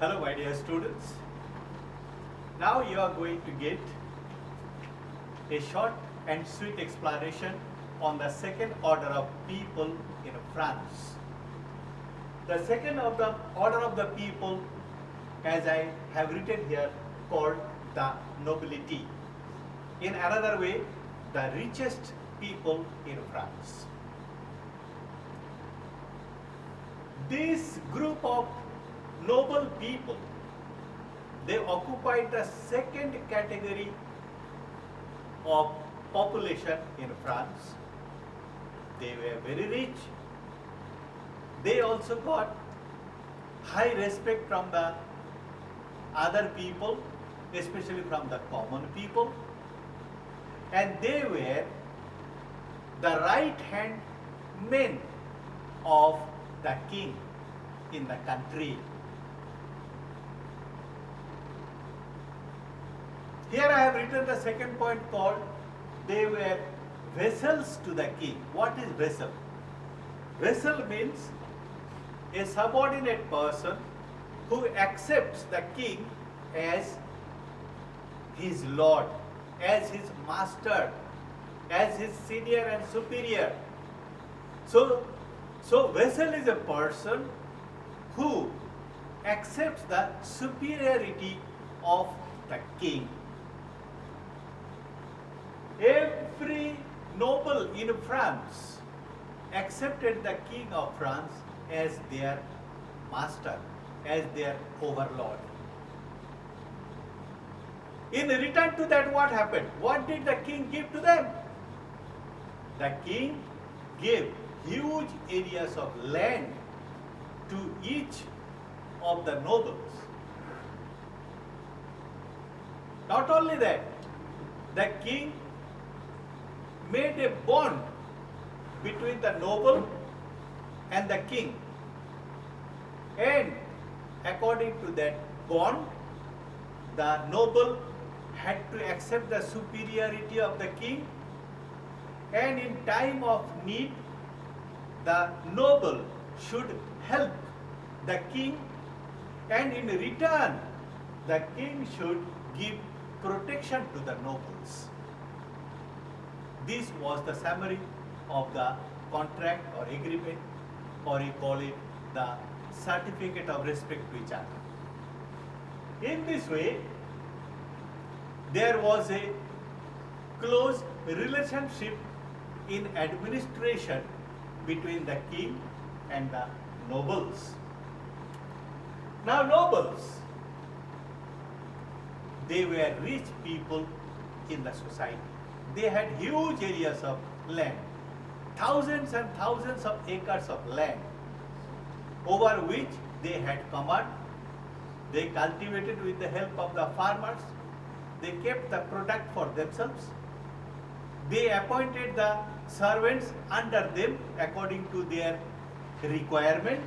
Hello my dear students. Now you are going to get a short and sweet explanation on the second order of people in France. The second order of the people, as I have written here, called the nobility. In another way, the richest people in France. This group of noble people, they occupied the second category of population in France. They were very rich. They also got high respect from the other people, especially from the common people. And they were the right hand men of the king in the country. Here I have written the second point called they were vassals to the king. What is vassal? Vassal means a subordinate person who accepts the king as his lord, as his master, as his senior and superior. So vassal is a person who accepts the superiority of the king. Every noble in France accepted the king of France as their master, as their overlord. In return to that, what happened? What did the king give to them? The king gave huge areas of land to each of the nobles. Not only that, the king made a bond between the noble and the king. And according to that bond, the noble had to accept the superiority of the king, and in time of need, the noble should help the king, and in return, the king should give protection to the nobles. This was the summary of the contract or agreement, or you call it the certificate of respect to each other. In this way, there was a close relationship in administration between the king and the nobles. Now nobles, they were rich people in the society. They had huge areas of land, thousands and thousands of acres of land, over which they had command. They cultivated with the help of the farmers. They kept the product for themselves. They appointed the servants under them according to their requirement.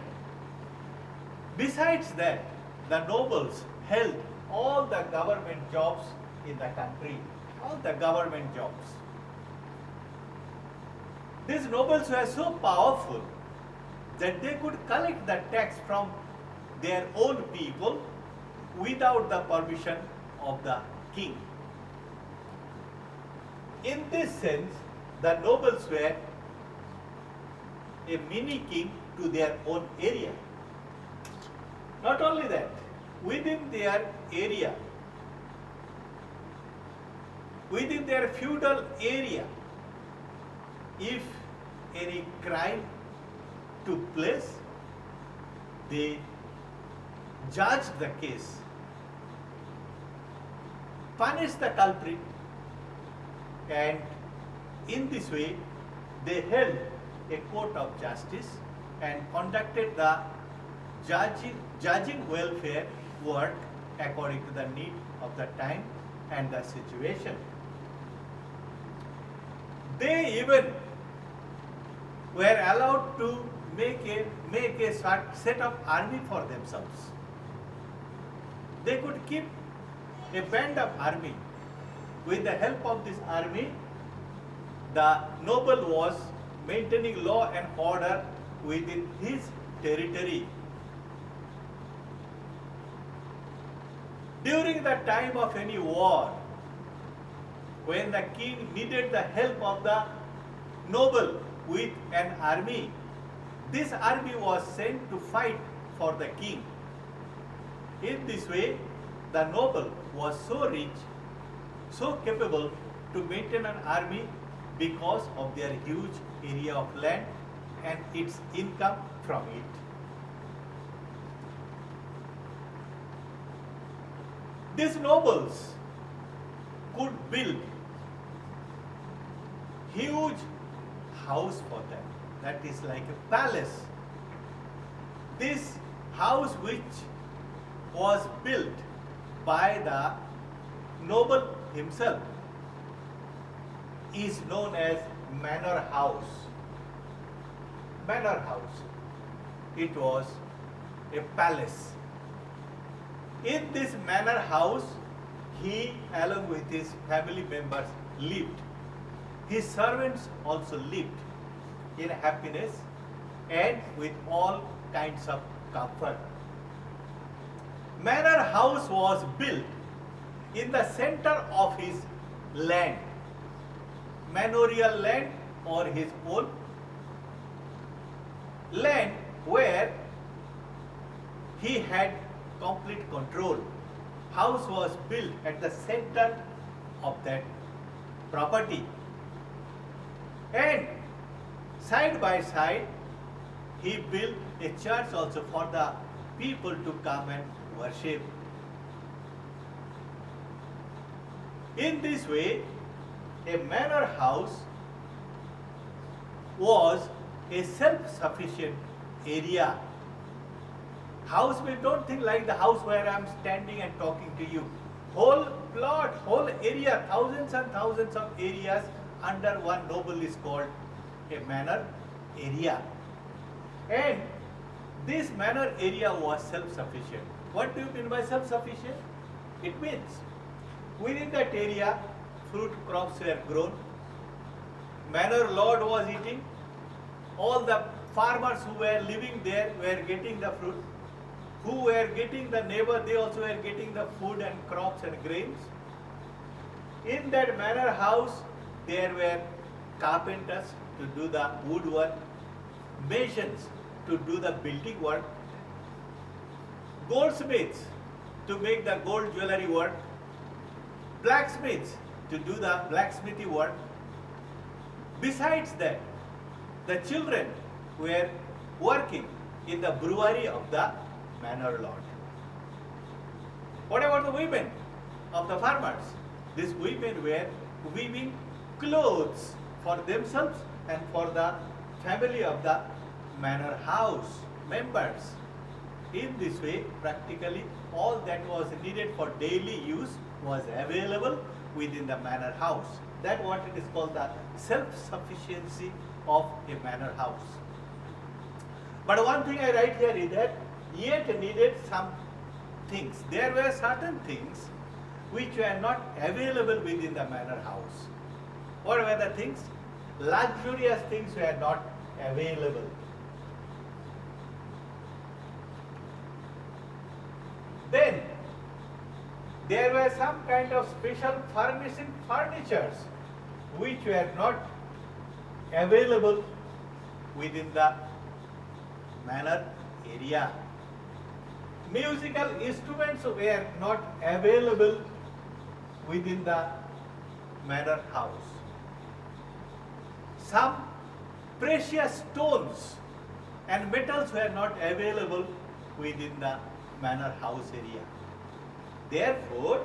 Besides that, the nobles held all the government jobs in the country, all the government jobs. These nobles were so powerful that they could collect the tax from their own people without the permission of the king. In this sense, the nobles were a mini king to their own area. Not only that, within their area, within their feudal area, if any crime took place, they judged the case, punished the culprit, and in this way they held a court of justice and conducted the judging welfare work according to the need of the time and the situation. They even were allowed to make a set of army for themselves. They could keep a band of army. With the help of this army, the noble was maintaining law and order within his territory. During the time of any war, when the king needed the help of the noble with an army, this army was sent to fight for the king. In this way, the noble was so rich, so capable to maintain an army because of their huge area of land and its income from it. These nobles could build huge house for them, that is like a palace. This house which was built by the noble himself is known as manor house. Manor house. It was a palace. In this manor house, he along with his family members lived. His servants also lived in happiness and with all kinds of comfort. Manor house was built in the center of his land, manorial land or his own land where he had complete control. House was built at the center of that property. And side by side, he built a church also for the people to come and worship. In this way, a manor house was a self-sufficient area. House, we don't think like the house where I am standing and talking to you. Whole plot, whole area, thousands and thousands of areas under one noble is called a manor area. And this manor area was self-sufficient. What do you mean by self-sufficient? It means within that area, fruit crops were grown, manor lord was eating, all the farmers who were living there were getting the fruit, who were getting the neighbor, they also were getting the food and crops and grains. In that manor house, there were carpenters to do the woodwork, masons to do the building work, goldsmiths to make the gold jewelry work, blacksmiths to do the blacksmithy work. Besides that, the children were working in the brewery of the manor lord. What about the women of the farmers? These women were weaving clothes for themselves and for the family of the manor house members. In this way, practically all that was needed for daily use was available within the manor house. That what it is called the self-sufficiency of a manor house. But one thing I write here is that yet needed some things. There were certain things which were not available within the manor house. What were the things? Luxurious things were not available. Then there were some kind of special furnishing furnitures which were not available within the manor area. Musical instruments were not available within the manor house. Some precious stones and metals were not available within the manor house area. Therefore,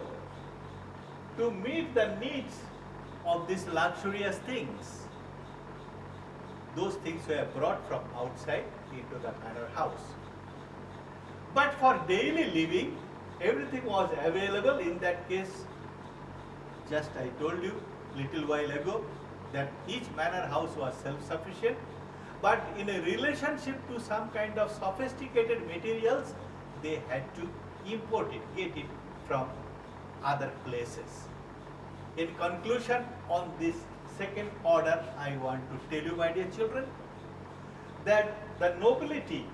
to meet the needs of these luxurious things, those things were brought from outside into the manor house. But for daily living, everything was available. In that case, just I told you little while ago that each manor house was self-sufficient, but in a relationship to some kind of sophisticated materials, they had to import it, get it from other places. In conclusion, on this second order, I want to tell you, my dear children, that the nobility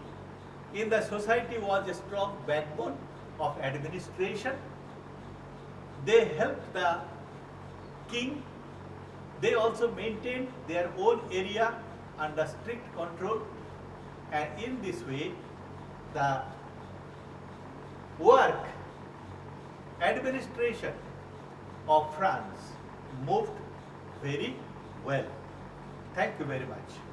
in the society was a strong backbone of administration They helped the king. They also maintained their own area under strict control, and in this way the work, administration of France moved very well. Thank you very much.